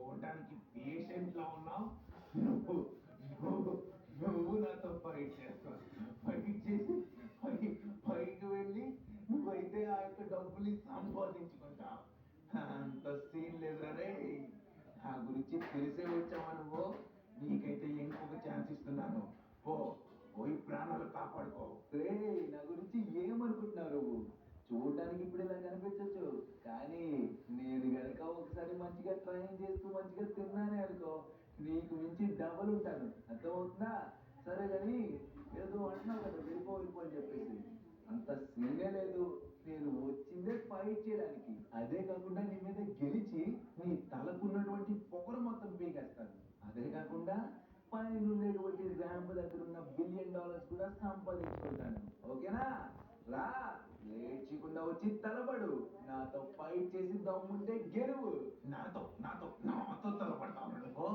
చూడడానికి పేషెంట్ లా ఉన్నావు. నువ్వు నువ్వు నువ్వు నాతో ఫైట్ చేస్తావు. ఫైట్ చేసి పైకి వెళ్ళి నువ్వైతే ఆ యొక్క డబ్బులు సంపాదించుకుంటావు. అంత సీన్ లేదు రే. నా గురించి తెలిసే వచ్చావా నువ్వు? నీకైతే ఇంకొక ఛాన్స్ ఇస్తున్నాను. పో, పోయి ప్రాణాలు కాపాడుకో. రే, నా గురించి ఏమనుకుంటున్నావు నువ్వు? చూడడానికి ఇప్పుడు ఇలా కనిపించచ్చు, కానీ నేను గనక ఒకసారి మంచిగా ట్రైన్ చేస్తూ మంచిగా తిన్నానే అనుకో, నీకు మించి డబల్ ఉంటాను. అర్థమవుతుందా? సరే కానీ ఏదో అంటున్నావు కదా, వెళ్ళిపో వెళ్ళిపో అని చెప్పేసి. అంత సీనే లేదు. నేను వచ్చిందే ఫైట్ చేయడానికి. అదే కాకుండా నీ మీద గెలిచి నీ తలకున్నటువంటి పొగరు మొత్తం పీకేస్తాను. అదే కాకుండా పైన ఉండేటువంటి ర్యాంప్ దగ్గర ఉన్న $1 బిలియన్ కూడా సంపాదించుకుంటాను. ఓకేనా? రా, లేచికుండా వచ్చి తలబడు. నాతో ఫైట్ చేసి దమ్ముంటే గెలువు. నాతో నాతో నాతో తలపడతావు నువ్వు?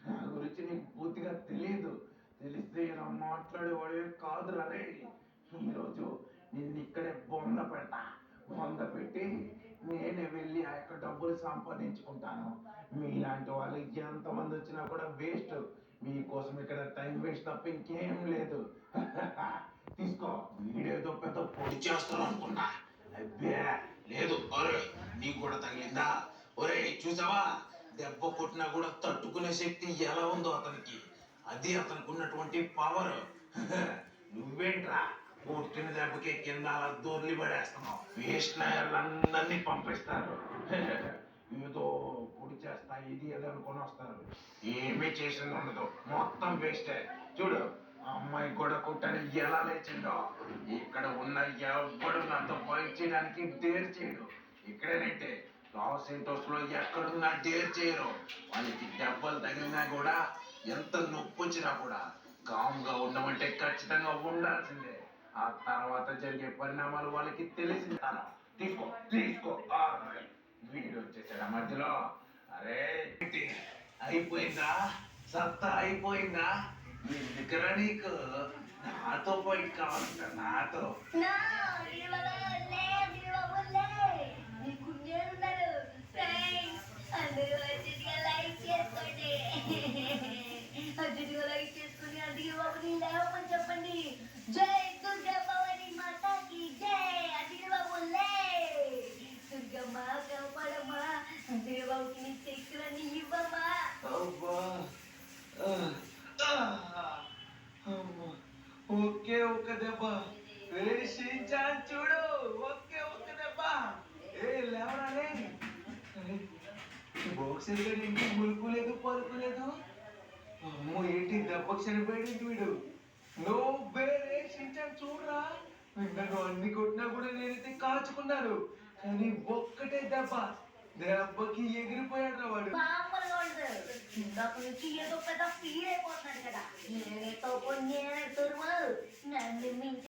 నా గురించి నీకు పూర్తిగా తెలియదు. తెలిస్తే ఇలా మాట్లాడేవాడే కాదు రే. ఈరోజు నిన్ను ఇక్కడే బొంద పెడతా. బొంద పెట్టి నేనే వెళ్ళి ఆ యొక్క డబ్బులు సంపాదించుకుంటాను. మీలాంటి వాళ్ళు ఎంతమంది వచ్చినా కూడా వేస్ట్. మీకోసం ఇక్కడ టైం వేస్ట్ తప్ప ఇంకేం లేదు. తీసుకో. వీడేదో పెద్ద పొడి చేస్తాను అనుకున్నా. అబ్బే లేదు. ఒరే, నీకు కూడా తగిలిందా? ఒరే చూసావా, దెబ్బ కొట్టినా కూడా తట్టుకునే శక్తి ఎలా ఉందో అతనికి. అది అతనికి ఉన్నటువంటి పవర్. నువ్వేంట్రా కొట్టిన దెబ్బకి కింద అలా దొర్లి పడేస్తున్నావు. వేస్ట్ నాయర్లందరినీ పంపిస్తారు. ఏదో పొడి చేస్తా ఇది అది అనుకుని వస్తారు. ఏమీ చేసింది ఉండదు, మొత్తం వేస్టే. చూడు, అమ్మాయి కూడా కొట్టని ఎలా లేచిందో. ఇక్కడ ఉన్న ఎవ్వడు నాతో ఫైట్ చేయడానికి డేర్ చేయడు. ఇక్కడేనంటే లాస్ ఏంటోస్ లో ఎక్కడున్నా డేర్ చేయరు. వాళ్ళకి దెబ్బలు తగిలినా కూడా, ఎంత నొప్పి వచ్చినా కూడా కామ్గా ఉండమంటే ఖచ్చితంగా ఉండాల్సిందే. ఆ తర్వాత జరిగే పరిణామాలు వాళ్ళకి తెలిసిందా? తీసుకో తీసుకో. వీడు వచ్చేసాడు మధ్యలో. అరే అయిపోయిందా? సత్తా అయిపోయిందా? ఎందుకరా నీకు నాతో ఫైట్ కావాలంట? నాతో చెప్పండి. జై దుర్గా భవాని మాతాకి జై. అదిబాబులే దుర్గమ్మ కాపాడమ్మా. అదిబాబుకి నీ శక్తులన్నీ ఇవ్వమ్మా. ఒకే ఒక్క దెబ్బ వేషించాను చూడు. ఒకే ఒక్క దెబ్బ. లేవరాలే. బాక్సర్ గారు ఏంటి మురుకు లేదు పరుకు లేదు? అమ్మో, ఏంటి దెబ్బకు చనిపోయాడు వీడు? నో వేషించాను చూడరా. నన్ను అన్ని కొట్టినా కూడా నేనైతే కాచుకున్నాను, కానీ ఒక్కటే దెబ్బ. దెబ్బకి ఎగిరిపోయాడు వాడు. మామూలుగా ఉండదు. ఇందాక నుంచి ఏదో పెద్ద ఫీల్ అయిపోతున్నాడు కదా. నేనే తోపు నేనే తురుము. నన్ను మించి